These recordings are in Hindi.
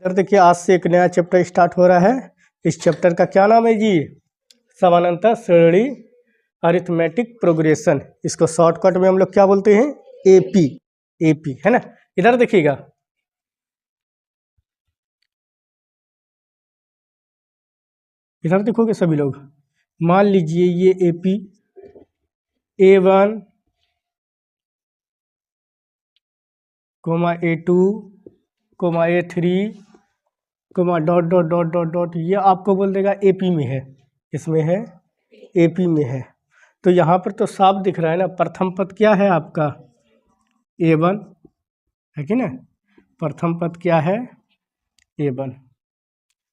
सर देखिए, आज से एक नया चैप्टर स्टार्ट हो रहा है। इस चैप्टर का क्या नाम है जी? समानांतर श्रेणी अरिथमेटिक प्रोग्रेशन। इसको शॉर्टकट में हम लोग क्या बोलते हैं? एपी। एपी है ना। इधर देखिएगा, इधर देखोगे सभी लोग। मान लीजिए ये AP A1, A2, A3, dot dot dot dot dot, ये आपको बोल देगा एपी में है। इसमें है, एपी में है। तो यहाँ पर तो साफ दिख रहा है ना, प्रथम पद क्या है आपका? A1 है कि ना। प्रथम पद क्या है? A1।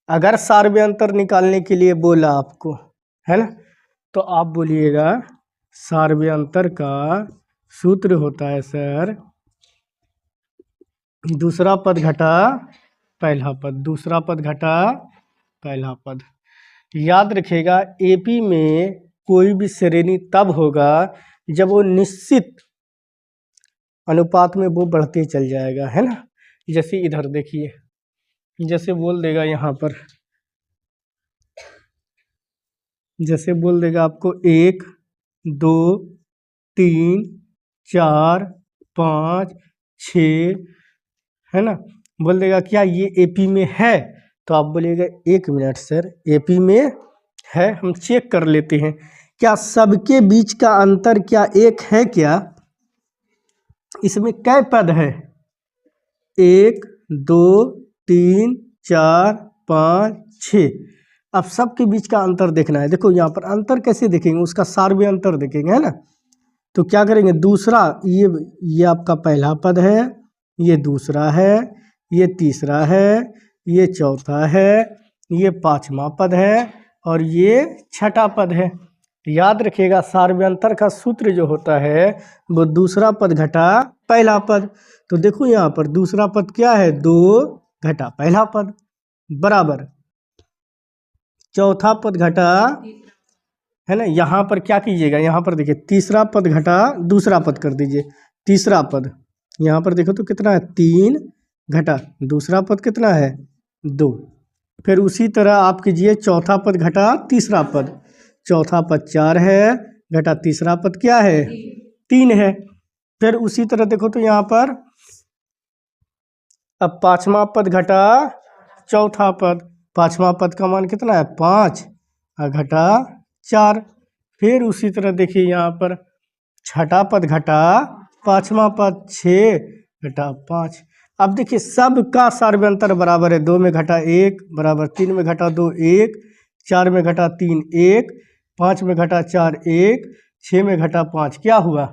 अगर सार्वयंतर निकालने के लिए बोला आपको, है ना, तो आप बोलिएगा सार्वयंतर का सूत्र होता है सर, दूसरा पद घटा पहला पद, दूसरा पद घटा पहला पद। याद रखिएगा, एपी में कोई भी श्रेणी तब होगा जब वो निश्चित अनुपात में वो बढ़ते चल जाएगा, है ना। जैसे इधर देखिए, जैसे बोल देगा यहाँ पर, जैसे बोल देगा आपको 1, 2, 3, 4, 5, 6, है ना। बोल देगा क्या ये एपी में है? तो आप बोलिएगा 1 मिनट सर, एपी में है, हम चेक कर लेते हैं। क्या सबके बीच का अंतर क्या 1 है क्या? इसमें कै पद है? 1, 2, 3, 4, 5, 6। अब सबके बीच का अंतर देखना है। देखो यहाँ पर अंतर कैसे देखेंगे? उसका सार्वय अंतर देखेंगे, है ना। तो क्या करेंगे? दूसरा, ये आपका पहला पद है, ये दूसरा है, ये तीसरा है, ये चौथा है, ये पांचवा पद है और ये छठा पद है। याद रखिएगा, सार्वयंतर का सूत्र जो होता है वो दूसरा पद घटा पहला पद। तो देखो यहाँ पर दूसरा पद क्या है? 2 घटा पहला पद बराबर चौथा पद घटा, है ना। यहाँ पर क्या कीजिएगा? यहाँ पर देखिए, तीसरा पद घटा दूसरा पद कर दीजिए। तीसरा पद यहाँ पर देखो तो कितना है? 3 घटा दूसरा पद कितना है? 2। फिर उसी तरह आप कीजिए, चौथा पद घटा तीसरा पद। चौथा पद 4 है, घटा तीसरा पद क्या है? 3 है। फिर उसी तरह देखो तो यहाँ पर अब पांचवा पद घटा चौथा पद। पांचवा पद का मान कितना है? 5 और घटा 4। फिर उसी तरह देखिए यहाँ पर छठा पद घटा पांचवा पद, 6 घटा 5। अब देखिए सबका सार्वयंतर बराबर है। 2 में घटा 1 बराबर 3 में घटा 2 1, 4 में घटा 3 1, 5 में घटा 4 1, 6 में घटा 5 क्या हुआ?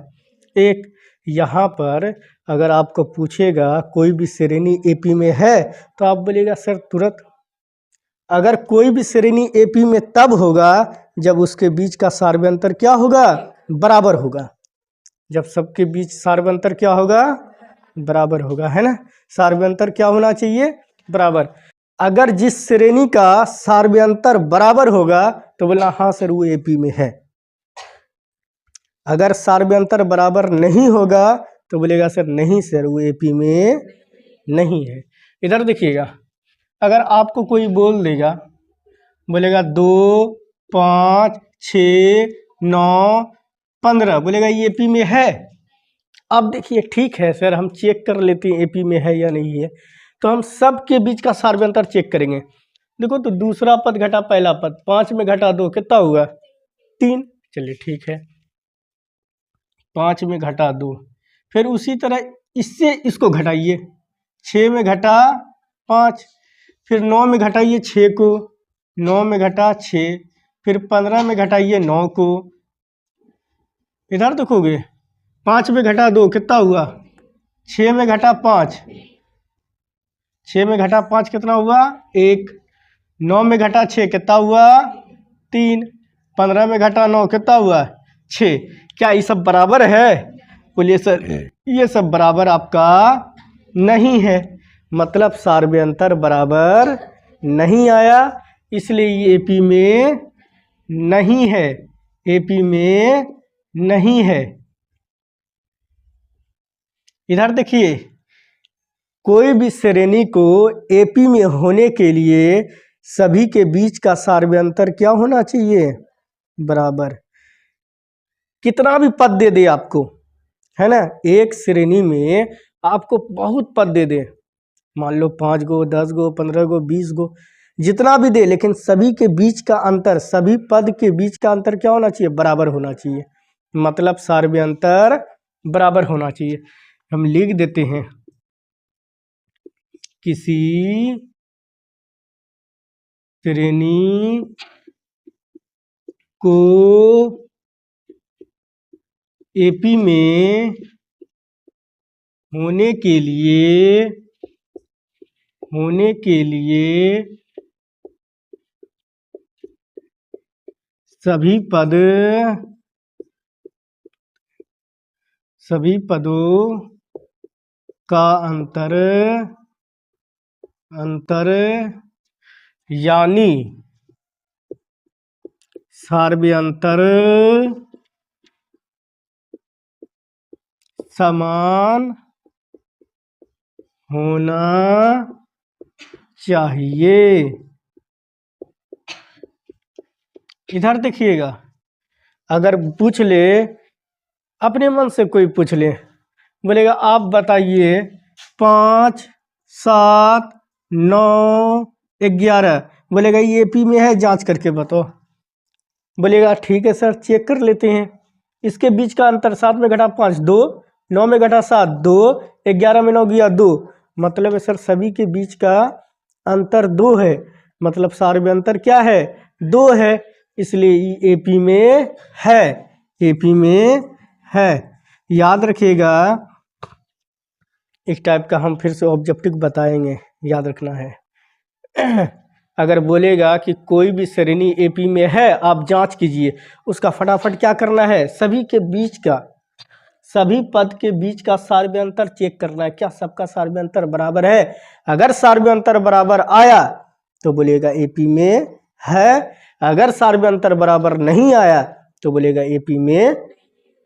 1। यहाँ पर अगर आपको पूछेगा कोई भी श्रेणी एपी में है तो आप बोलिएगा सर तुरंत, अगर कोई भी श्रेणी एपी में तब होगा जब उसके बीच का सार्वयंतर क्या होगा? बराबर होगा। जब सबके बीच सार्वयंतर क्या होगा? बराबर होगा, है ना। सार्वयंतर क्या होना चाहिए? बराबर। अगर जिस श्रेणी का सार्वयंतर बराबर होगा तो बोलना हाँ सर वो एपी में है। अगर सार्वयंतर बराबर नहीं होगा तो बोलेगा सर नहीं सर वो एपी में नहीं है। इधर देखिएगा, अगर आपको कोई बोल देगा, बोलेगा 2, 5, 6, 9, 15, बोलेगा ये एपी में है। अब देखिए ठीक है सर, हम चेक कर लेते हैं एपी में है या नहीं है। तो हम सब के बीच का सार्वयंतर चेक करेंगे। देखो तो दूसरा पद घटा पहला पद, 5 में घटा 2 कितना हुआ? 3। चलिए ठीक है, 5 में घटा 2। फिर उसी तरह इससे इसको घटाइए, 6 में घटा 5। फिर 9 में घटाइए 6 को, 9 में घटा 6। फिर 15 में घटाइए 9 को। इधर देखोगे 5 में घटा 2 कितना हुआ? 6 में घटा 5, 6 में घटा 5 कितना हुआ? 1। 9 में घटा 6 कितना हुआ? 3। 15 में घटा 9 कितना हुआ? 6। क्या ये सब बराबर है? बोलिए सर ये सब बराबर आपका नहीं है, मतलब सार्वयंतर बराबर नहीं आया, इसलिए ये एपी में नहीं है। एपी में नहीं है। इधर देखिए, कोई भी श्रेणी को एपी में होने के लिए सभी के बीच का सार्वयंतर क्या होना चाहिए? बराबर। कितना भी पद दे दे आपको, है ना, एक श्रेणी में आपको बहुत पद दे दे, मान लो 5 गो 10 गो 15 गो 20 गो, जितना भी दे, लेकिन सभी के बीच का अंतर, सभी पद के बीच का अंतर क्या होना चाहिए? बराबर होना चाहिए। मतलब सार्वयंतर बराबर होना चाहिए। हम लिख देते हैं, किसी श्रेणी को एपी में होने के लिए सभी पदों का अंतर यानी सार्वयंतर समान होना चाहिए। इधर देखिएगा, अगर पूछ ले, अपने मन से कोई पूछ ले, बोलेगा आप बताइए 5 7 9 11, बोलेगा ये एपी में है, जांच करके बताओ। बोलेगा ठीक है सर, चेक कर लेते हैं। इसके बीच का अंतर 7 में घटा 5 2, 9 में घटा 7 2, 11 में 9 गया 2, मतलब है सर सभी के बीच का अंतर 2 है, मतलब सार्वयंतर क्या है? 2 है, इसलिए एपी में है, एपी में है। याद रखिएगा, इस टाइप का हम फिर से ऑब्जेक्टिव बताएंगे, याद रखना है। अगर बोलेगा कि कोई भी श्रेणी एपी में है, आप जांच कीजिए, उसका फटाफट क्या करना है? सभी के बीच का, सभी पद के बीच का सार्वयंतर चेक करना है, क्या सबका सार्वयंतर बराबर है? अगर सार्वयंतर बराबर आया तो बोलेगा एपी में है, अगर सार्वयंतर बराबर नहीं आया तो बोलेगा एपी में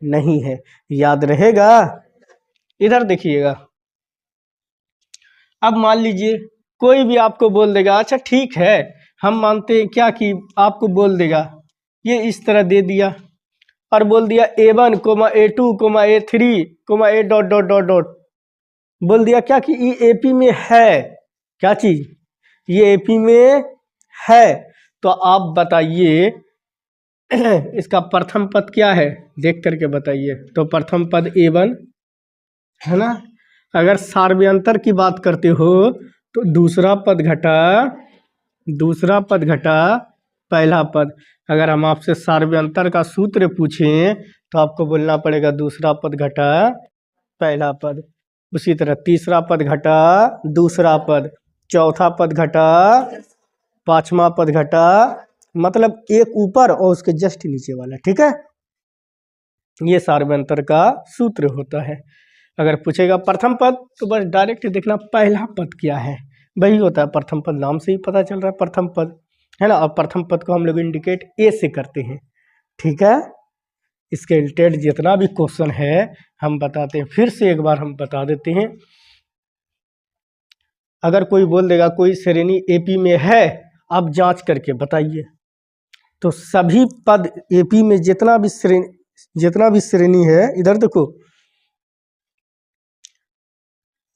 नहीं है। याद रहेगा? इधर देखिएगा, अब मान लीजिए कोई भी आपको बोल देगा, अच्छा ठीक है, हम मानते हैं क्या कि आपको बोल देगा, ये इस तरह दे दिया और बोल दिया A1, A2, A3, A dot dot dot dot, बोल दिया क्या कि ये एपी में है, क्या चीज? ये एपी में है। तो आप बताइए इसका प्रथम पद क्या है, देख करके बताइए। तो प्रथम पद A1 है ना। अगर सार्वयंतर की बात करते हो तो दूसरा पद घटा पहला पद। अगर हम आपसे सार्वयंतर का सूत्र पूछें तो आपको बोलना पड़ेगा दूसरा पद घटा पहला पद। उसी तरह तीसरा पद घटा दूसरा पद, चौथा पद घटा पांचवा पद घटा, मतलब एक ऊपर और उसके जस्ट नीचे वाला, ठीक है। ये सार्वयंतर का सूत्र होता है। अगर पूछेगा प्रथम पद तो बस डायरेक्ट देखना पहला पद क्या है, वही होता है प्रथम पद, नाम से ही पता चल रहा है प्रथम पद, है ना। और प्रथम पद को हम लोग इंडिकेट ए से करते हैं, ठीक है। इसके रिलेटेड जितना भी क्वेश्चन है हम बताते हैं, फिर से एक बार हम बता देते हैं। अगर कोई बोल देगा कोई श्रेणी एपी में है, आप जांच करके बताइए, तो सभी पद एपी में जितना भी श्रेणी है, इधर देखो,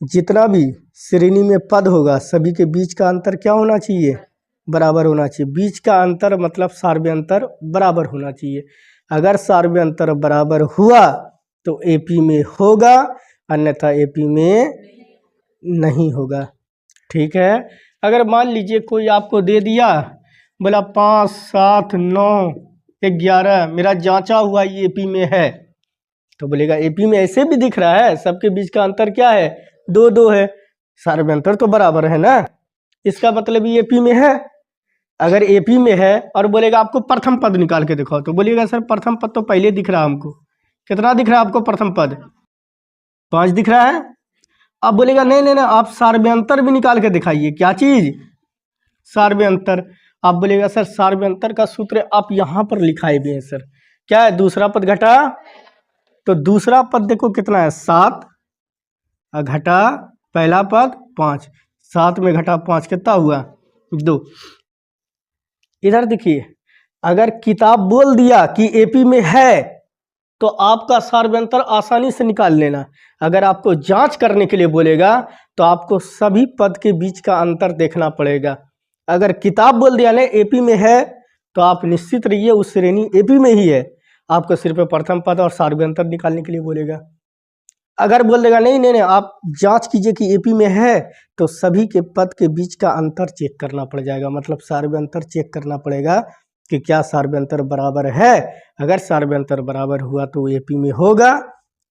जितना भी श्रेणी में पद होगा सभी के बीच का अंतर क्या होना चाहिए? बराबर होना चाहिए। बीच का अंतर मतलब सार्वयंतर बराबर होना चाहिए। अगर सार्वयंतर बराबर हुआ तो एपी में होगा, अन्यथा एपी में नहीं होगा, ठीक है। अगर मान लीजिए कोई आपको दे दिया, बोला 5 7 9 11, मेरा जांचा हुआ ये एपी में है, तो बोलेगा एपी में ऐसे भी दिख रहा है, सबके बीच का अंतर क्या है? 2 2 है, सार्वयंतर तो बराबर है ना, इसका मतलब ये एपी में है। अगर एपी में है और बोलेगा आपको प्रथम पद निकाल के दिखाओ, तो बोलिएगा सर प्रथम पद तो पहले दिख रहा है हमको। कितना दिख रहा है आपको प्रथम पद? 5 दिख रहा है। अब बोलेगा नहीं नहीं नहीं, आप सार्वयंतर भी निकाल के दिखाइए। क्या चीज? सार्वयंतर। आप बोलेगा सर सार्वयंतर का सूत्र आप यहाँ पर लिखाए भी हैं सर, क्या है? दूसरा पद घटा, तो दूसरा पद देखो कितना है 7, घटा पहला पद 5, 7 में घटा 5 कितना हुआ 2। इधर देखिए, अगर किताब बोल दिया कि एपी में है तो आपका सार्वयंतर आसानी से निकाल लेना। अगर आपको जांच करने के लिए बोलेगा तो आपको सभी पद के बीच का अंतर देखना पड़ेगा। अगर किताब बोल दिया ना एपी में है तो आप निश्चित रहिए उस श्रेणी एपी में ही है, आपको सिर्फ प्रथम पद और सार्वयंतर निकालने के लिए बोलेगा। अगर बोल देगा नहीं नहीं नहीं आप जांच कीजिए कि एपी में है, तो सभी के पद के बीच का अंतर चेक करना पड़ जाएगा, मतलब सार्वयंतर चेक करना पड़ेगा कि क्या सार्वयंतर बराबर है। अगर सार्वयंतर बराबर हुआ तो वो एपी में होगा,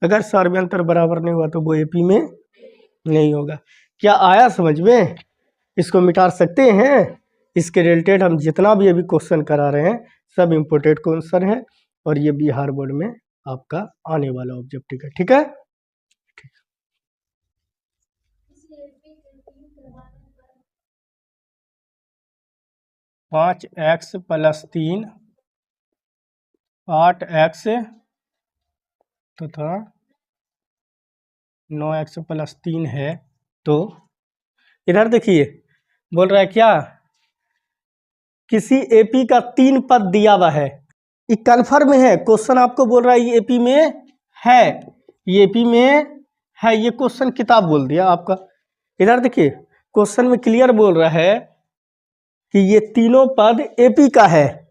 अगर सार्वयंतर बराबर नहीं हुआ तो वो एपी में नहीं होगा। क्या आया समझ में? इसको मिटा सकते हैं। इसके रिलेटेड हम जितना भी अभी क्वेश्चन करा रहे हैं सब इम्पोर्टेंट क्वेश्चन है और ये बिहार बोर्ड में आपका आने वाला ऑब्जेक्टिव है। ठीक है, 5x + 3 8x तथा 9x + 3 है। तो इधर देखिए बोल रहा है क्या, किसी एपी का 3 पद दिया हुआ है, ये कन्फर्म है। क्वेश्चन आपको बोल रहा है ये एपी में है, ये एपी में है, ये क्वेश्चन किताब बोल दिया आपका। इधर देखिए क्वेश्चन में क्लियर बोल रहा है कि ये तीनों पद एपी का है।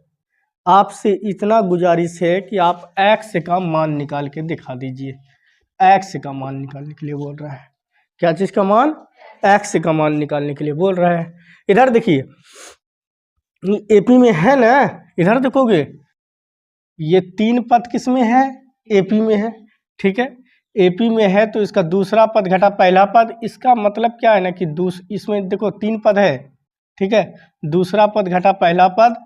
आपसे इतना गुजारिश है कि आप x का मान निकाल के दिखा दीजिए। x का मान निकालने के लिए बोल रहा है, क्या चीज़ का मान? x का मान निकालने के लिए बोल रहा है। इधर देखिए एपी में है ना, इधर देखोगे ये 3 पद किस में है? एपी में है। ठीक है, एपी में है तो इसका दूसरा पद घटा पहला पद, इसका मतलब क्या है ना कि इसमें देखो 3 पद है। ठीक है, दूसरा पद घटा पहला पद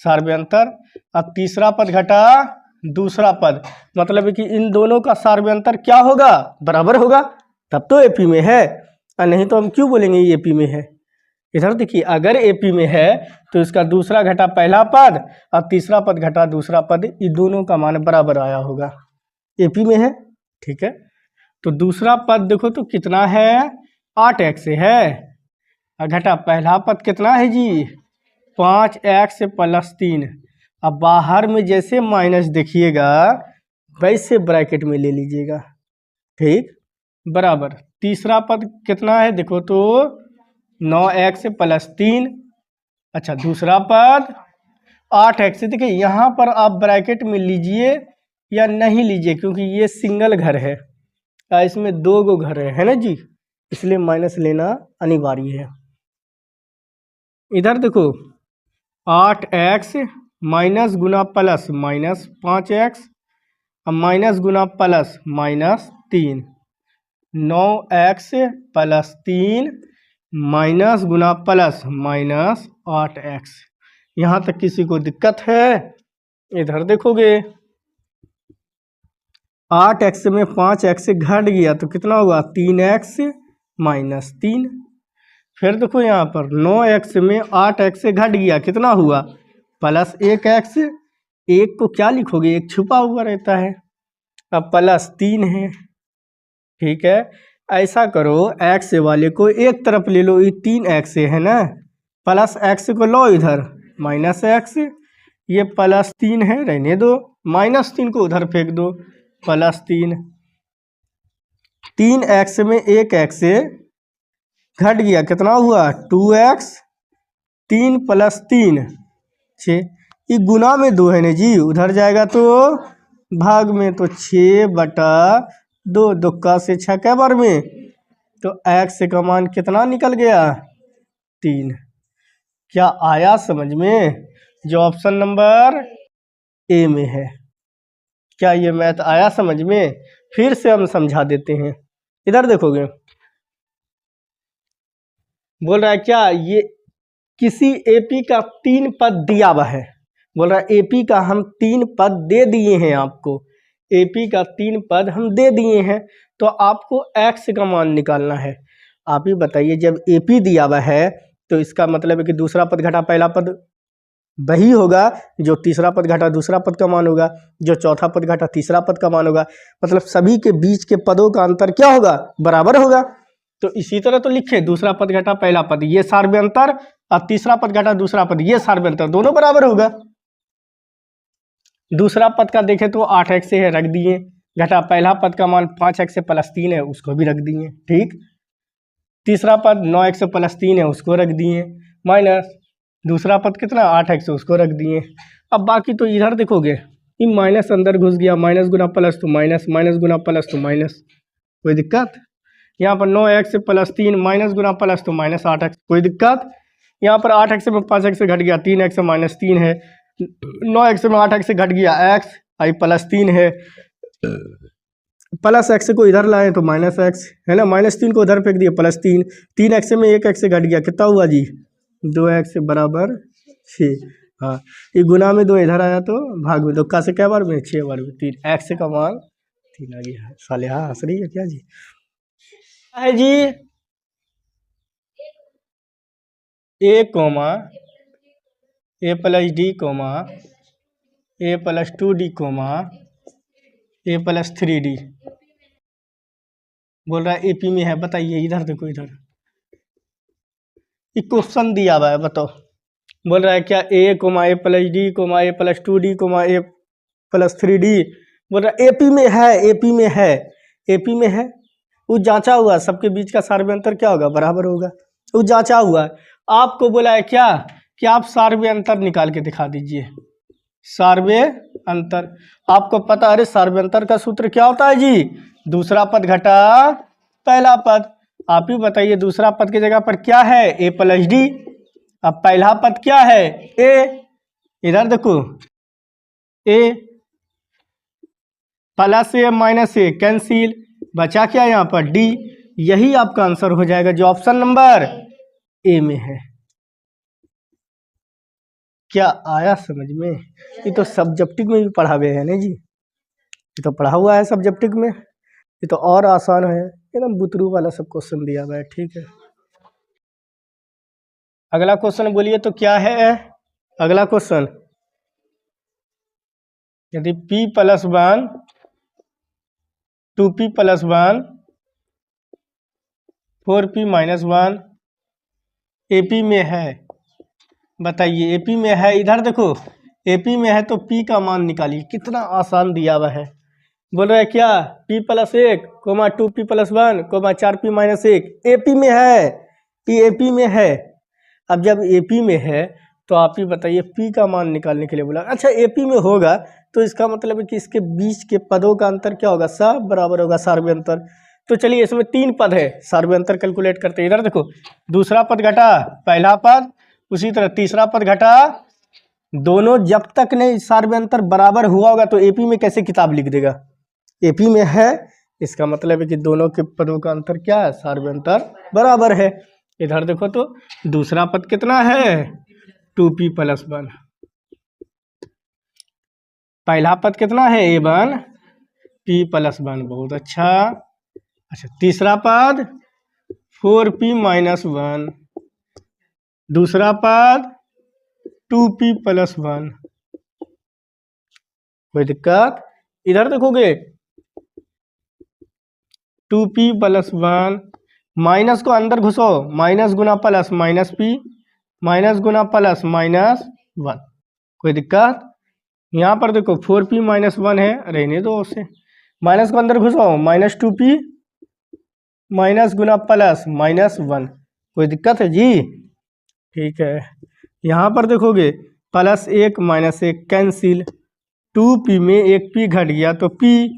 सार्वयंतर और तीसरा पद घटा दूसरा पद, मतलब कि इन दोनों का सार्वयंतर क्या होगा? बराबर होगा, तब तो एपी में है। और नहीं तो हम क्यों बोलेंगे ये एपी में है। इधर देखिए अगर एपी में है तो इसका दूसरा घटा पहला पद और तीसरा पद घटा दूसरा पद, ये दोनों का मान बराबर आया होगा, एपी में है। ठीक है, तो दूसरा पद देखो तो कितना है? 8x है, और घटा पहला पद कितना है जी? 5x + 3। अब बाहर में जैसे माइनस देखिएगा वैसे ब्रैकेट में ले लीजिएगा। ठीक, बराबर तीसरा पद कितना है देखो तो 9x + 3। अच्छा, दूसरा पद 8x। देखिए यहाँ पर आप ब्रैकेट में लीजिए या नहीं लीजिए, क्योंकि ये सिंगल घर है, इसमें 2 गो घर है ना जी, इसलिए माइनस लेना अनिवार्य है। इधर देखो 8x माइनस गुना प्लस माइनस 5x, अब माइनस गुना प्लस -3, 9x + 3 माइनस गुना प्लस -8x। यहाँ तक किसी को दिक्कत है? इधर देखोगे 8x में 5x घट गया तो कितना हुआ? 3x - 3। फिर देखो यहाँ पर 9x में 8x घट गया, कितना हुआ? +1x। एक को क्या लिखोगे? एक छुपा हुआ रहता है, अब +3 है। ठीक है, ऐसा करो x वाले को एक तरफ ले लो, ये 3x है ना, प्लस x को लो इधर -x, ये +3 है रहने दो, -3 को उधर फेंक दो, +3। 3x में 1x घट गया, कितना हुआ? 2x। 3 + 3 6, ये गुना में 2 है ना जी, उधर जाएगा तो भाग में, तो 6/2, 2 से 6 के बार में, तो x का मान कितना निकल गया? 3। क्या आया समझ में? जो ऑप्शन नंबर ए में है। क्या ये मैथ आया समझ में? फिर से हम समझा देते हैं। इधर देखोगे बोल रहा है क्या, ये किसी एपी का 3 पद दिया हुआ है। बोल रहा है एपी का हम 3 पद दे दिए हैं आपको, एपी का 3 पद हम दे दिए हैं, तो आपको x का मान निकालना है। आप ही बताइए, जब एपी दिया हुआ है तो इसका मतलब है कि दूसरा पद घटा पहला पद वही होगा, जो तीसरा पद घटा दूसरा पद का मान होगा, जो चौथा पद घटा तीसरा पद का मान होगा, मतलब सभी के बीच के पदों का अंतर क्या होगा? बराबर होगा। तो इसी तरह तो लिखे, दूसरा पद घटा पहला पद, ये सार्वयंतर, और तीसरा पद घटा दूसरा पद, ये सार्वयंतर, दोनों बराबर होगा। दूसरा पद का देखें तो 8x से है, रख दिए, घटा पहला पद का मान 5x से प्लस 3 है, उसको भी रख दिए, ठीक। तीसरा पद 9x से प्लस 3 है, उसको रख दिए, माइनस दूसरा पद कितना 8x से, उसको रख दिए। अब बाकी तो इधर देखोगे, ये माइनस अंदर घुस गया, माइनस गुना प्लस तो माइनस, माइनस गुना प्लस तो माइनस, कोई दिक्कत। यहाँ पर 9x से प्लस 3, माइनस गुना प्लस तो माइनस 8x, कोई दिक्कत। यहाँ पर 8x में 5x से घट गया, 3x से माइनस 3 है, 9x में 8x से घट गया x, आई प्लस 3 है, प्लस x को इधर लाए तो माइनस x है ना, माइनस 3 को इधर फेंक दिया, प्लस 3, 3x में 1x से घट गया, कितना हुआ जी 2x बराबर 6। हाँ, ये गुना में 2 इधर आया तो भाग में 2, का से क्या बार में 6 बार में 3, x का मान 3 आ गया। साले हाँ हंस रही है क्या जी, है जी a comma a plus D comma a plus 2d comma a plus 3d, बोल रहा है एपी में है, बताइए। इधर देखो, इधर ये क्वेश्चन दिया हुआ है, बताओ। बोल रहा है क्या a comma a plus D comma a plus 2d comma a plus 3d, बोल रहा है एपी में है, एपी में है, एपी में है। वो जांचा हुआ, सबके बीच का सार्वय अंतर क्या होगा, बराबर होगा, वो जांचा हुआ है। आपको बोला है क्या कि आप सार्वय अंतर निकाल के दिखा दीजिए, सार्वय अंतर। आपको पता है सार्वय अंतर का सूत्र क्या होता है जी, दूसरा पद घटा पहला पद। आप ही बताइए, दूसरा पद की जगह पर क्या है a प्लस डी, अब पहला पद क्या है a, इधर देखो a plus a minus a cancel, बचा क्या यहाँ पर d, यही आपका आंसर हो जाएगा जो ऑप्शन नंबर ए में है। क्या आया समझ में, ये तो सब्जेक्टिव में भी पढ़ा गया है ना जी, ये तो पढ़ा हुआ है सब्जेक्टिव में, ये तो और आसान है, एकदम बुतरू वाला सब क्वेश्चन दिया हुआ है, ठीक है। अगला क्वेश्चन बोलिए तो क्या है, अगला क्वेश्चन, यदि p plus 1 2p plus 1 4p minus 1 AP में है, बताइए एपी में है। इधर देखो एपी में है तो p का मान निकालिए, कितना आसान दिया हुआ है। बोल रहा है क्या p plus 1 comma 2p plus 1 comma 4p minus 1, AP में है, ये एपी में है। अब जब एपी में है तो आप ही बताइए p का मान निकालने के लिए बोला। अच्छा एपी में होगा तो इसका मतलब है कि इसके बीच के पदों का अंतर क्या होगा, सब बराबर होगा, सार्वय अंतर। तो चलिए इसमें 3 पद है, सार्वय अंतर कैलकुलेट करते हैं। इधर देखो दूसरा पद घटा पहला पद, उसी तरह तीसरा पद घटा, दोनों जब तक नहीं सार्वय अंतर बराबर हुआ होगा तो एपी में कैसे किताब लिख देगा, एपी में है, इसका मतलब है कि दोनों के पदों का अंतर क्या है, सार्वय अंतर बराबर है। इधर देखो तो दूसरा पद कितना है 2p प्लस 1, पहला पद कितना है a1 p प्लस 1, बहुत अच्छा। अच्छा तीसरा पद 4p माइनस 1, दूसरा पद 2p प्लस 1, कोई दिक्कत। इधर देखोगे 2p प्लस 1, माइनस को अंदर घुसो, माइनस गुना प्लस माइनस p, माइनस गुना प्लस माइनस 1, कोई दिक्कत। यहाँ पर देखो 4p माइनस 1 है, रहने दो उसे, माइनस को अंदर घुसो, माइनस 2p माइनस गुना प्लस माइनस 1, कोई दिक्कत है जी, ठीक है। यहाँ पर देखोगे प्लस 1 माइनस 1 कैंसिल, 2p में एक p घट गया तो p,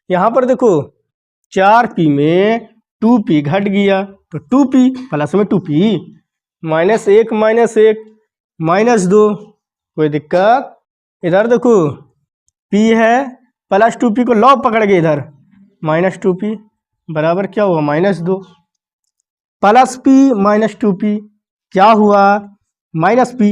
यहाँ पर देखो 4p में 2p घट गया तो 2p प्लस में 2p, माइनस 1 माइनस 2, कोई दिक्कत। इधर देखो p है, प्लस 2p को लॉ पकड़ गए इधर, माइनस 2p बराबर क्या हुआ minus 2, plus p minus 2p क्या हुआ माइनस p।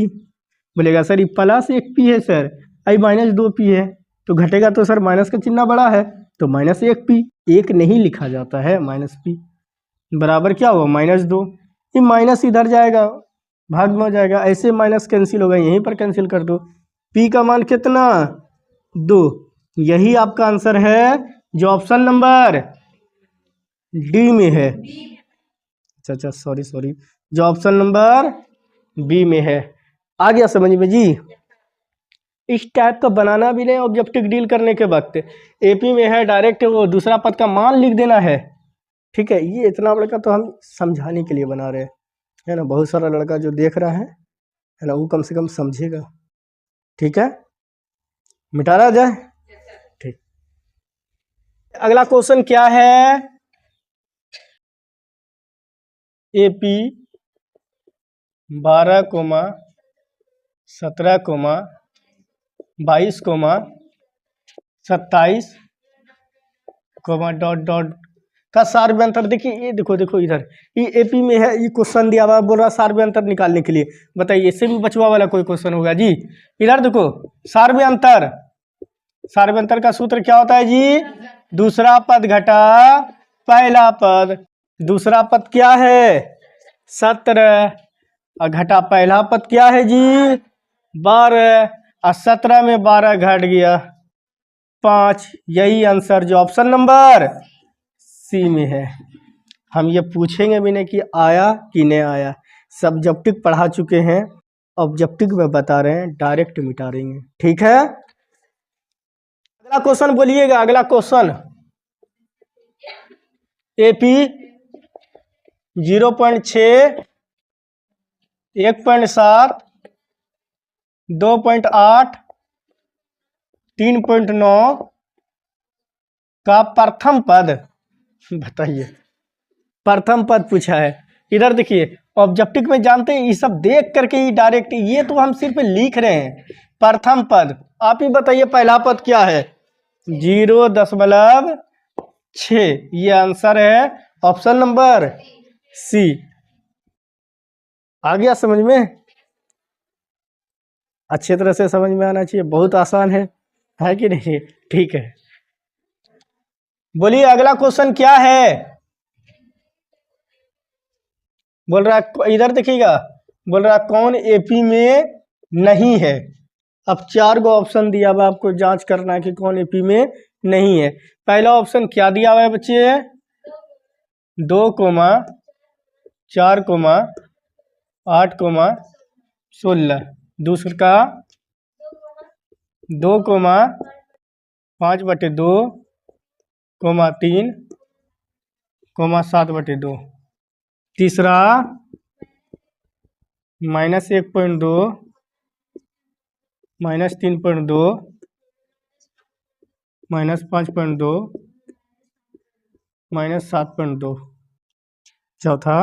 बोलेगा सर ये प्लस 1p है सर, आई माइनस 2p है, तो घटेगा तो सर माइनस का चिन्ह बड़ा है तो माइनस 1p, एक नहीं लिखा जाता है, माइनस p बराबर क्या हुआ माइनस 2, ये माइनस इधर जाएगा भाग में हो जाएगा, ऐसे माइनस कैंसिल होगा, यहीं पर कैंसिल कर दो, p का मान कितना 2, यही आपका आंसर है जो ऑप्शन नंबर डी में है। अच्छा, सॉरी, जो ऑप्शन नंबर बी में है। आ गया समझ में जी। इस टाइप का बनाना भी नहीं ऑब्जेक्टिव डील करने के वक्त। एपी में है, डायरेक्ट वो दूसरा पद का मान लिख देना है। ठीक है, ये इतना बड़ा तो हम समझाने के लिए बना रहे हैं, है ना। बहुत सारा लड़का जो देख रहा है ना, वो कम से कम समझेगा। ठीक है, मिटा रहा जाए। ठीक, अगला क्वेश्चन क्या है। एपी 12, 17, 22, 27, डॉट डॉट का सार्वय अंतर। देखिए ये देखो इधर, ये एपी में है, ये क्वेश्चन दिया हुआ, बोल रहा सार्वय अंतर निकालने के लिए। बताइए इससे भी बचवा वाला कोई क्वेश्चन होगा जी। इधर देखो, सार्वय अंतर का सूत्र क्या होता है जी। दूसरा पद घटा पहला पद। दूसरा पद क्या है 17, और घटा पहला पद क्या है जी 12, और 17 में 12 घट गया 5। यही आंसर जो ऑप्शन नंबर सी में है। हम ये पूछेंगे भी नहीं कि आया कि नहीं आया, सब्जेक्टिव पढ़ा चुके हैं, ऑब्जेक्टिव में बता रहे हैं, डायरेक्ट मिटा देंगे। ठीक है, अगला क्वेश्चन बोलिएगा। अगला क्वेश्चन, एपी 0.6, 1.7, 2.8, 3.9 का प्रथम पद बताइए। प्रथम पद पूछा है। इधर देखिए, ऑब्जेक्टिव में जानते हैं ये सब देख करके ही डायरेक्ट, ये तो हम सिर्फ लिख रहे हैं। प्रथम पद आप ही बताइए, पहला पद क्या है 0.6। ये आंसर है ऑप्शन नंबर सी। आ गया समझ में, अच्छे तरह से समझ में आना चाहिए, बहुत आसान है कि नहीं। ठीक है, बोलिए अगला क्वेश्चन क्या है। बोल रहा है, इधर देखिएगा, बोल रहा है कौन एपी में नहीं है। अब 4 गो ऑप्शन दिया हुआ, आपको जांच करना है कि कौन एपी में नहीं है। पहला ऑप्शन क्या दिया हुआ है बच्चे 2, 4, 8, 16। दूसरा 2, 5/2, 3, 7/2। तीसरा -1.2, -3.2, -5.2, -7.2। चौथा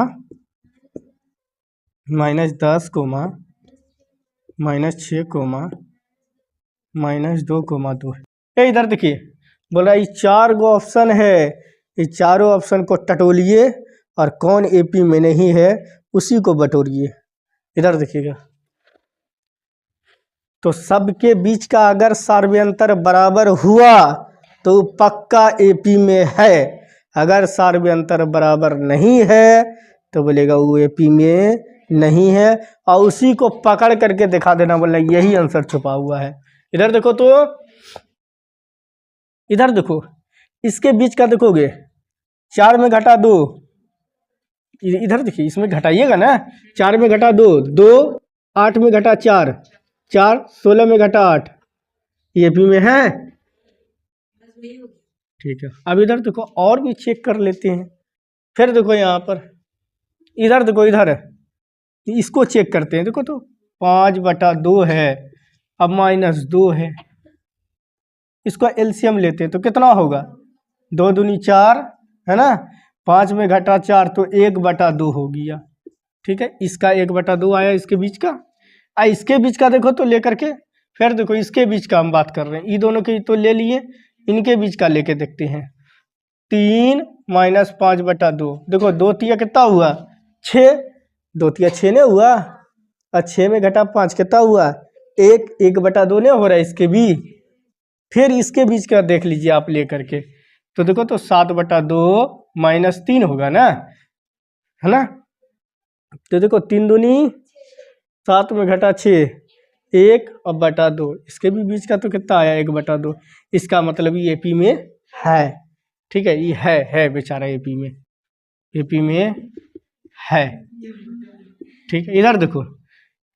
-10, -6, -2, -2। इधर देखिए, बोल रहा है ये 4 गो ऑप्शन है, ये चारों ऑप्शन को टटोलिए और कौन एपी में नहीं है उसी को बटोरिए। इधर देखिएगा, तो सबके बीच का अगर सार्वयंतर बराबर हुआ तो पक्का एपी में है। अगर सार्वयंतर बराबर नहीं है तो बोलेगा वो एपी में नहीं है, और उसी को पकड़ करके दिखा देना, बोला यही आंसर छुपा हुआ है। इधर देखो, तो इधर देखो, इसके बीच का देखोगे 4 में घटा 2, इधर देखिए इसमें घटाइएगा ना, 4 में घटा 2, 2, 8 में घटा 4, 4, 16 में घटा 8, ये भी में है। ठीक है, अब इधर देखो और भी चेक कर लेते हैं। फिर देखो यहाँ पर, इधर देखो, इधर इसको चेक करते हैं। देखो तो 5/2 है, अब -2 है, इसको एलसीएम लेते हैं तो कितना होगा 2 दूनी 4, है ना। 5 में घटा 4 तो 1/2 हो गया। ठीक है, इसका 1/2 आया, इसके बीच का। इसके बीच का देखो तो लेकर के, फिर देखो इसके बीच का हम बात कर रहे हैं, ये दोनों के तो ले लिए, इनके बीच का लेके देखते हैं। 3 - 5/2, देखो 2 तिया कितना हुआ 6, 2 तिया 6 नहीं हुआ, और 6 में घटा 5 कितना हुआ 1, 1/2 नहीं हो रहा है इसके भी। फिर इसके बीच का देख लीजिए आप लेकर के, तो देखो तो 7/2 -3 होगा ना, है ना। तो देखो 3 दूनी 7 में घटा 6, 1 और बटा 2, इसके भी बीच का तो कितना आया 1/2। इसका मतलब ये एपी में है। ठीक है, ये है बेचारा एपी में, एपी में है। ठीक है, इधर देखो,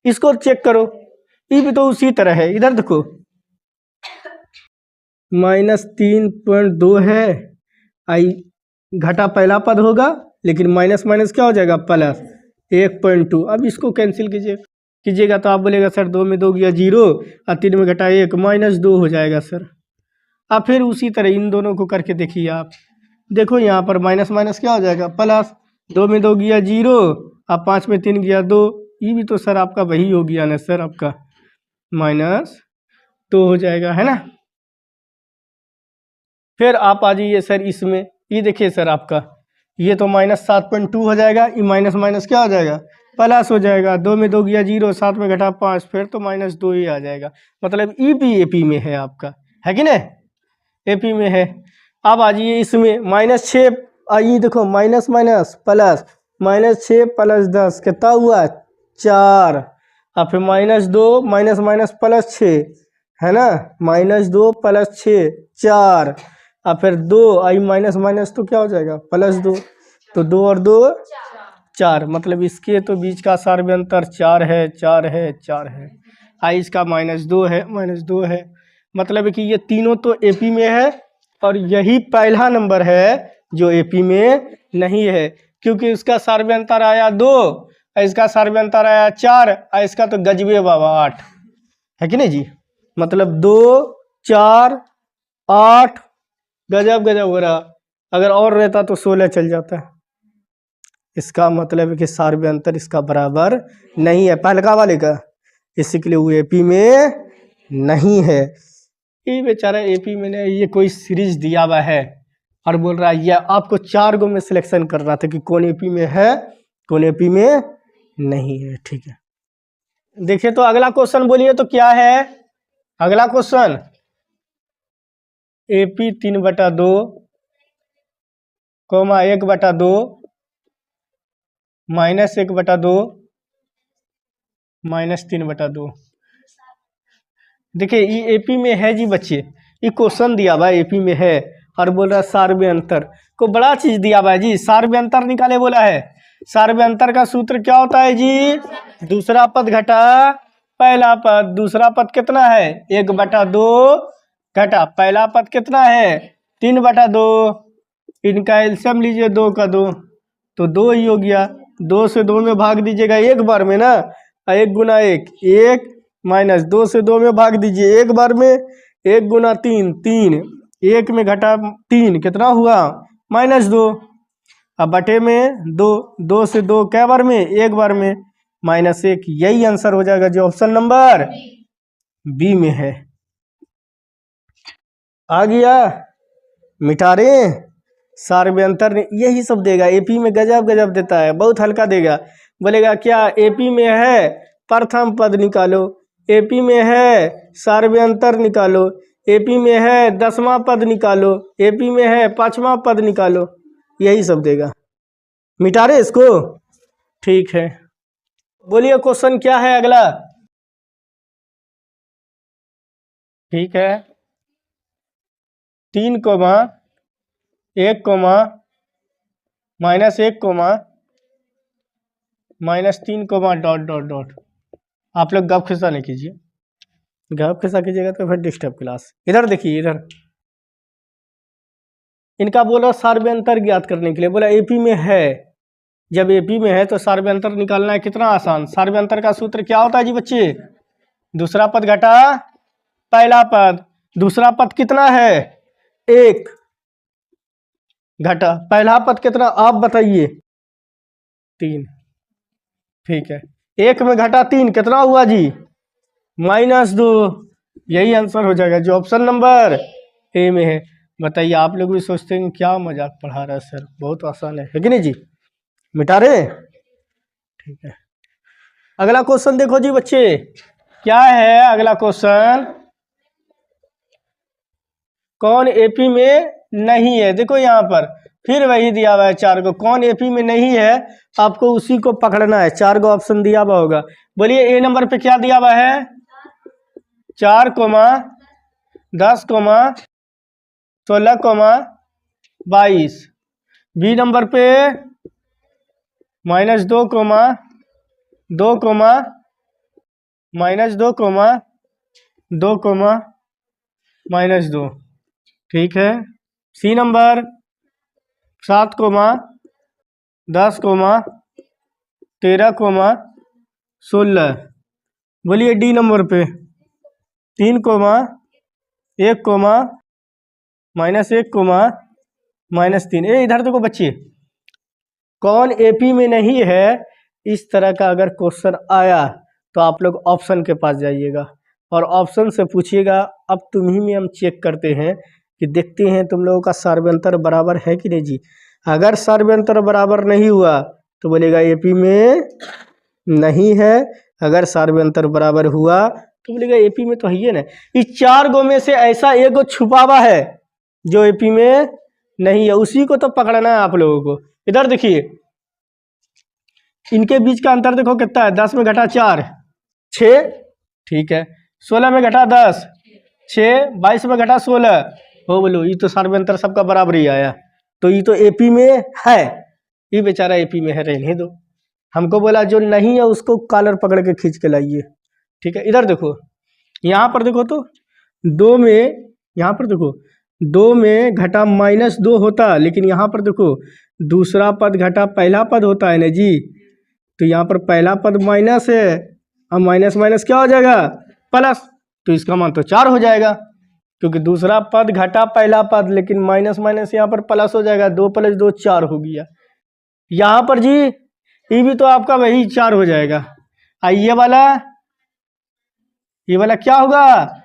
इसको चेक करो, ये भी तो उसी तरह है। इधर देखो -3.2 है, आई घटा पहला पद होगा, लेकिन माइनस माइनस क्या हो जाएगा प्लस 1.2। अब इसको कैंसिल कीजिएगा तो आप बोलेगा सर 2 में 2 गया 0 और 3 में घटा 1 -2 हो जाएगा सर। अब फिर उसी तरह इन दोनों को करके देखिए आप, देखो यहाँ पर माइनस माइनस क्या हो जाएगा प्लस, 2 में 2 गया 0 और 5 में 3 गया 2, ये भी तो सर आपका वही हो गया ना सर, आपका -2 हो जाएगा, है ना। फिर आप आ जाइए सर इसमें, ये देखिए सर आपका ये तो -7.2 हो जाएगा, ये माइनस माइनस क्या हो जाएगा प्लस हो जाएगा, 2 में 2 गया 0, 7 में घटा 5, फिर तो -2 ही आ जाएगा। मतलब ई भी एपी में है आपका, है कि नहीं, एपी में है। अब आ जाइए इसमें -6, आइए देखो माइनस माइनस प्लस, -6 + 10 कितना हुआ 4, और फिर -2 माइनस माइनस प्लस 6, है ना, -2 + 6 4, और फिर 2 आई माइनस माइनस तो क्या हो जाएगा +2, तो 2 और 2 4, मतलब इसके तो बीच का सार्वत्रिक अंतर 4 है, 4 है, 4 है। आई इसका -2 है, -2 है, मतलब कि ये तीनों तो एपी में है, और यही पहला नंबर है जो एपी में नहीं है, क्योंकि उसका सार्वत्रिक अंतर आया 2, इसका सार्वत्रिक अंतर आया 4, और इसका तो गजबे बाबा 8 है कि नहीं जी। मतलब 2 4 8 गजब गजब हो रहा, अगर और रहता तो 16 चल जाता। इसका मतलब है कि सार्वत्रिक अंतर इसका बराबर नहीं है पहलका वाले का, इसी के लिए वो एपी में नहीं है। ये बेचारा एपी में नहीं, ये कोई सीरीज दिया हुआ है और बोल रहा है ये आपको 4 गो में सिलेक्शन करना था कि कौन एपी में है कौन एपी में नहीं है। ठीक है, देखिए तो अगला क्वेश्चन बोलिए तो क्या है अगला क्वेश्चन, एपी 3/2, 1/2, -1/2, -3/2। देखिए ये एपी में है जी बच्चे, ये क्वेश्चन दिया हुआ एपी में है और बोल रहा है सार्वत्रिक अंतर को, बड़ा चीज दिया हुआ है जी, सार्वत्रिक अंतर निकाले बोला है। सार्वत्रिक अंतर का सूत्र क्या होता है जी, दूसरा पद घटा पहला पद, दूसरा पद कितना है 1/2 घटा पहला पद कितना है 3/2, इनका एलसीएम लीजिए 2 का 2 तो 2 ही हो गया, 2 से 2 में भाग दीजिएगा एक बार में ना, 1 गुना 1 1, -2 से 2 में भाग दीजिए एक बार में, 1 गुना 3 3, 1 में घटा 3 कितना हुआ -2, अब बटे में 2, 2 से 2 क्या बार में एक बार में, -1, यही आंसर हो जाएगा जो ऑप्शन नंबर बी में है। आ गया, मिटा रहे सार्वत्रिक अंतर ने यही सब देगा, एपी में गजब गजब देता है, बहुत हल्का देगा। बोलेगा क्या एपी में है प्रथम पद निकालो, एपी में है सार्वत्रिक अंतर निकालो, एपी में है 10वां पद निकालो, एपी में है 5वां पद निकालो, यही सब देगा। मिटा रहे इसको, ठीक है। बोलिए क्वेश्चन क्या है अगला, ठीक है 3, 1, -1, -3, ... आप लोग गप खिस्सा नहीं कीजिए, गप खिस्सा कीजिएगा तो फिर डिस्टर्ब क्लास। इधर देखिए, इधर इनका बोला सार्वत्रिक अंतर ज्ञात करने के लिए, बोला एपी में है, जब एपी में है तो सार्वत्रिक अंतर निकालना है कितना आसान। सार्वत्रिक अंतर का सूत्र क्या होता है जी बच्चे, दूसरा पद घटा पहला पद, दूसरा पद कितना है 1 घटा पहला पद कितना आप बताइए 3, ठीक है 1 में घटा 3 कितना हुआ जी -2, यही आंसर हो जाएगा जो ऑप्शन नंबर ए में है। बताइए, आप लोग भी सोचते हैं क्या मजाक पढ़ा रहा है सर, बहुत आसान है कि नहीं जी। मिटा रहे, ठीक है। अगला क्वेश्चन देखो जी बच्चे, क्या है अगला क्वेश्चन, कौन एपी में नहीं है। देखो यहाँ पर फिर वही दिया हुआ है 4 को, कौन एपी में नहीं है आपको उसी को पकड़ना है। 4 को ऑप्शन दिया हुआ होगा, बोलिए ए नंबर पे क्या दिया हुआ है 4, 10, 16, 22। बी नंबर पे -2 कोमा 2 कोमा -2 कोमा 2 कोमा -2, ठीक है। C number 7 comma 10 comma 13 comma 16। बोलिए डी नंबर पे 3 कोमा 1 कोमा -1 कोमा -3। इधर देखो बच्चे, कौन एपी में नहीं है, इस तरह का अगर क्वेश्चन आया तो आप लोग ऑप्शन के पास जाइएगा और ऑप्शन से पूछिएगा। अब तुम्ही में हम चेक करते हैं कि देखते हैं तुम लोगों का सर्वयंत्र बराबर है कि नहीं जी। अगर सर्वयंत्र बराबर नहीं हुआ तो बोलेगा एपी में नहीं है, अगर सर्वयंत्र बराबर हुआ तो बोलेगा एपी में तो है ही ना। इस 4 गो में से ऐसा एक गो छुपावा है जो एपी में नहीं है, उसी को तो पकड़ना है आप लोगों को। इधर देखिए, इनके बीच का अंतर देखो कितना है, 10 में घटा 4 6, ठीक है। 16 में घटा 10 6, 22 में घटा 16, हो बोलो ये तो सर्वयंत्र सबका बराबर ही आया, तो ये तो एपी में है, ये बेचारा एपी में है, रहने दो। हमको बोला जो नहीं है उसको कॉलर पकड़ के खींच के लाइए, ठीक है। इधर देखो, यहाँ पर देखो तो 2 में, यहाँ पर देखो 2 में घटा -2 होता, लेकिन यहाँ पर देखो दूसरा पद घटा पहला पद होता है ना जी। तो यहाँ पर पहला पद माइनस है, अब माइनस माइनस क्या हो जाएगा, प्लस, तो इसका मान तो 4 हो जाएगा, क्योंकि दूसरा पद घटा पहला पद, लेकिन माइनस माइनस यहाँ पर प्लस हो जाएगा, 2 + 2 4 हो गया। यहाँ पर जी ये भी तो आपका वही 4 हो जाएगा। ये वाला क्या होगा,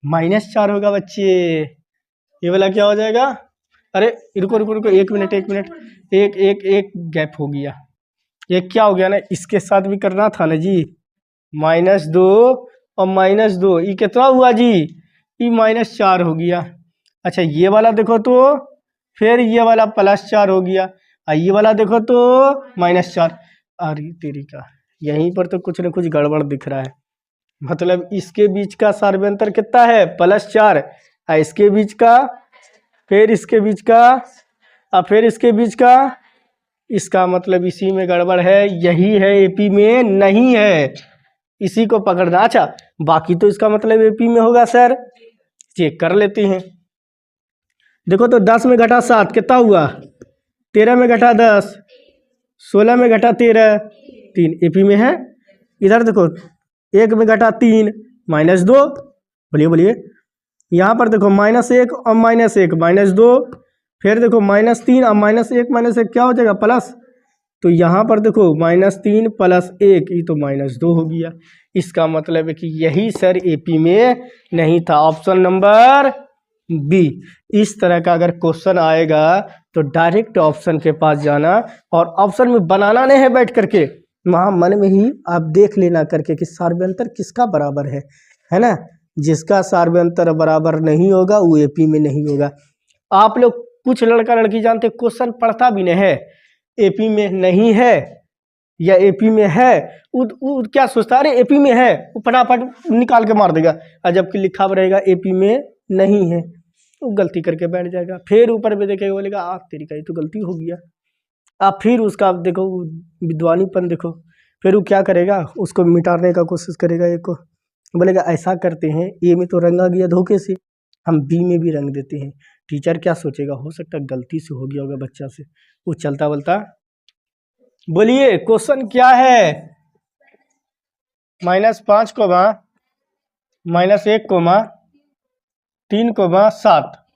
-4 होगा बच्चे। ये वाला क्या हो जाएगा, अरे रुको रुको रुको, 1 मिनट 1 मिनट, एक गैप हो गया। ये क्या हो गया ना, इसके साथ भी करना था ना जी। -2 और -2, ये कितना हुआ जी, ये -4 हो गया। अच्छा ये वाला देखो तो फिर ये वाला +4 हो गया, ये वाला देखो तो -4। अरे तेरी का, यहीं पर तो कुछ न कुछ गड़बड़ दिख रहा है। मतलब इसके बीच का सर्वयंत्र कितना है, +4, इसके बीच का, फिर इसके बीच का, और फिर इसके बीच का, इसका मतलब इसी में गड़बड़ है, यही है एपी में नहीं है, इसी को पकड़ना। अच्छा बाकी तो इसका मतलब एपी में होगा सर, चेक कर लेते हैं। देखो तो 10 में घटा 7 कितना हुआ, 13 में घटा 10, 16 में घटा 13, 3 एपी में है। इधर देखो 1 में घटा 3 -2, बोलिए बोलिए। यहाँ पर देखो -1 और -1 -2, फिर देखो -3 और -1 क्या हो जाएगा, प्लस। तो यहाँ पर देखो -3 + 1, ये तो -2 हो गया। इसका मतलब है कि यही सर एपी में नहीं था, ऑप्शन नंबर बी। इस तरह का अगर क्वेश्चन आएगा तो डायरेक्ट ऑप्शन के पास जाना, और ऑप्शन में बनाना नहीं है बैठ करके, वहाँ मन में ही आप देख लेना करके कि सर्वयंत्र किसका बराबर है ना। जिसका सर्वयंत्र बराबर नहीं होगा वो एपी में नहीं होगा। आप लोग कुछ लड़का लड़की जानते क्वेश्चन पढ़ता भी नहीं है, एपी में नहीं है या एपी में है, वो क्या सोचता है, अरे एपी में है, वो फटाफट निकाल के मार देगा, और जबकि लिखा हुआ रहेगा एपी में नहीं है, वो गलती करके बैठ जाएगा। फिर ऊपर में देखेगा, बोलेगा आप तेरी का ये तो गलती हो गया। आप फिर उसका देखो विद्वानीपन देखो, फिर वो क्या करेगा, उसको मिटाने का कोशिश करेगा, एक को बोलेगा ऐसा करते हैं, ए में तो रंगा गया धोखे से, हम बी में भी रंग देते हैं। टीचर क्या सोचेगा, हो सकता है गलती से हो गया होगा बच्चा से, वो चलता बोलता। बोलिए क्वेश्चन क्या है, -5 कोमा -1 3 7।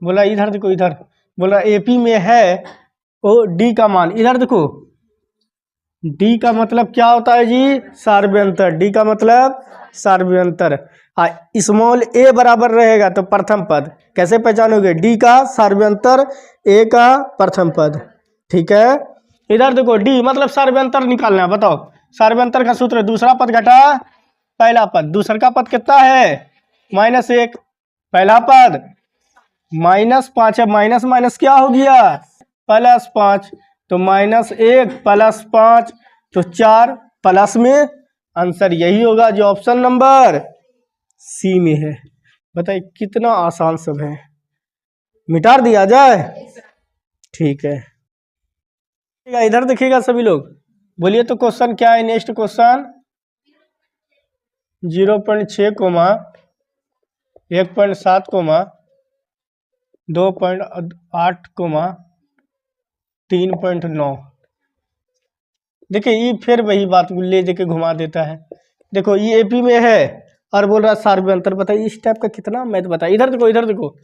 बोला इधर देखो, इधर बोला एपी में है वो डी का मान, इधर देखो डी का मतलब क्या होता है जी, सर्वयंत्र। डी का मतलब सर्वयंत्र। स्मॉल ए बराबर रहेगा तो प्रथम पद, कैसे पहचानोगे, डी का सर्वयंत्र, ए का प्रथम पद, ठीक है। इधर देखो डी मतलब सर्वयंत्र निकालना है, बताओ सर्वयंत्र का सूत्र, दूसरा पद घटा पहला पद, दूसरा का पद कितना है -1, पहला पद -5 है, माइनस माइनस क्या हो गया +5, तो -1 + 5 तो 4, प्लस में आंसर यही होगा जो ऑप्शन नंबर सी में है। बताइए कितना आसान सब है। मिटा दिया जाए, ठीक है। इधर देखिएगा सभी लोग, बोलिए तो क्वेश्चन क्या है। Next question 0.6 comma 1.7 comma 2.8 comma 3.9। देखिए ये फिर वही बात ले जाके घुमा देता है। देखो ये एपी में है और बोल रहा है सार्वय अंतर बताइए। इस टाइप का कितना मैथ बताइए। इधर देखो, इधर देखो,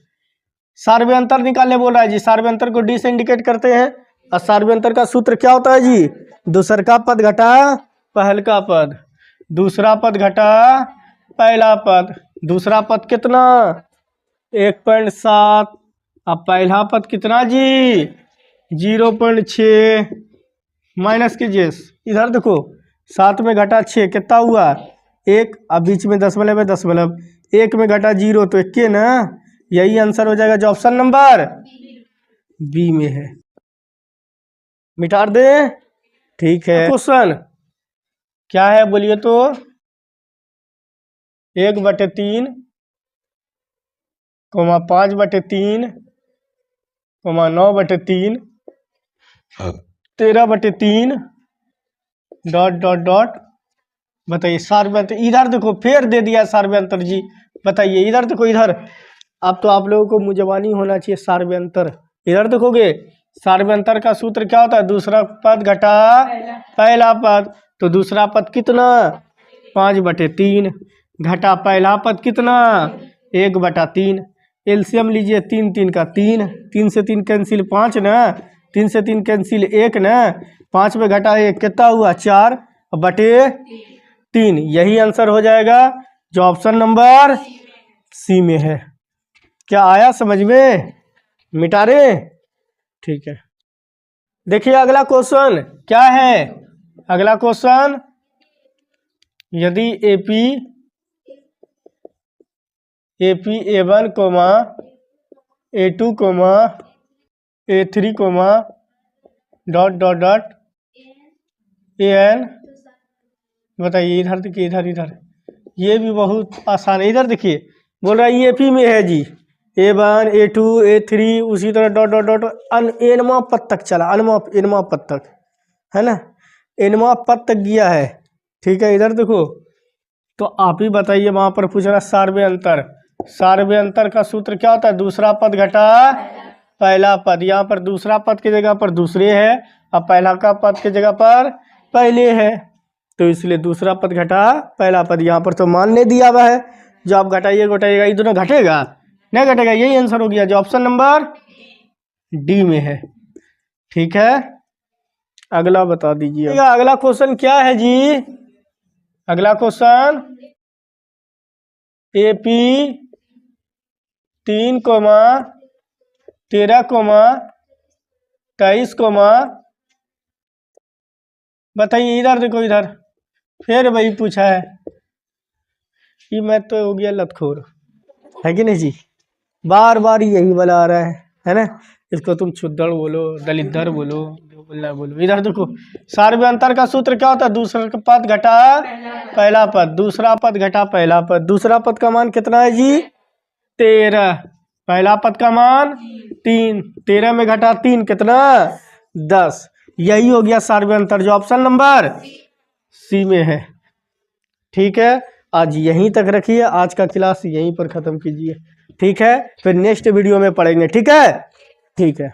सार्वय अंतर निकालने बोल रहा है जी। सार्वय अंतर को डी से इंडिकेट करते हैं और सार्वय अंतर का सूत्र क्या होता है जी? दूसर का पद घटा पहल का पद, दूसरा पद घटा पहला पद। दूसरा पद कितना? 1.7। अब पहला पद कितना जी? 0.6। माइनस कीजिए, इधर देखो 7 में घटा 6 कितना हुआ? 1। अब बीच में दशमलव है, दशमलव 1 में घटा 0 तो 1 ना। यही आंसर हो जाएगा जो ऑप्शन नंबर बी में है। मिटा दे, ठीक है। क्वेश्चन क्या है बोलिए तो? 1/3 comma 5/3 comma 9/3 13/3 dot dot dot. बताइए सार्वय अंतर। इधर देखो फिर दे दिया सार्वय अंतर जी। बताइए इधर देखो, इधर अब तो आप लोगों को मुजवानी होना चाहिए सार्वय अंतर। इधर देखोगे सार्वय अंतर का सूत्र क्या होता है? दूसरा पद घटा पहला पद। तो दूसरा पद कितना? 5/3 घटा पहला पद कितना? 1/3। एलसीएम लीजिए, 3 3 का 3, 3 से 3 कैंसिल 5 ना, 3 से 3 कैंसिल 1 ना, 5 में घटा 1 कितना हुआ? 4/3। यही आंसर हो जाएगा जो ऑप्शन नंबर सी में है। क्या आया समझ में? मिटा रहे, ठीक है। देखिए अगला क्वेश्चन क्या है। अगला क्वेश्चन, यदि AP A1 comma A2 comma A3 comma dot dot dot AN। बताइए इधर देखिए, इधर इधर ये भी बहुत आसान है। इधर देखिए बोल रहा है एपी में है जी। A1 A2 A3 उसी तरह डॉट डॉट डॉट एनवा पद तक चला। एनवा पद तक है ना, एनवा पद तक गया है, ठीक है। इधर देखो तो आप ही बताइए, वहां पर पूछ रहा सार्वय अंतर। सार्वय अंतर का सूत्र क्या होता है? दूसरा पद घटा पहला पद। यहाँ पर दूसरा पद की जगह पर दूसरे है और पहला का पद की जगह पर पहले है, तो इसलिए दूसरा पद घटा पहला पद। यहाँ पर तो मानने दिया हुआ है, जो आप घटाइए घटाइएगा ये दोनों घटेगा नहीं घटेगा। यही आंसर हो गया जो ऑप्शन नंबर डी में है, ठीक है। अगला बता दीजिए। अगला क्वेश्चन क्या है जी? अगला question AP 3 comma 13 comma 23 comma. बताइए इधर देखो, इधर फिर वही पूछा है। ये मैथ तो हो गया लतखोर, है कि नहीं जी? बार बार यही वाला आ रहा है ना। इसको तुम छुद्दड़ बोलो, दलिद्दर बोलो, जो बोलना बोलो। इधर देखो सार्वय अंतर का सूत्र क्या होता है? दूसरा पद घटा पहला पद, दूसरा पद घटा पहला पद। दूसरा पद का मान कितना है जी? 13। पहला पद का मान 3, 13 में घटा 3 कितना? 10। यही हो गया सार्वय अंतर जो ऑप्शन नंबर सी में है, ठीक है। आज यहीं तक रखिए, आज का क्लास यहीं पर ख़त्म कीजिए, ठीक है। फिर नेक्स्ट वीडियो में पढ़ेंगे, ठीक है, ठीक है।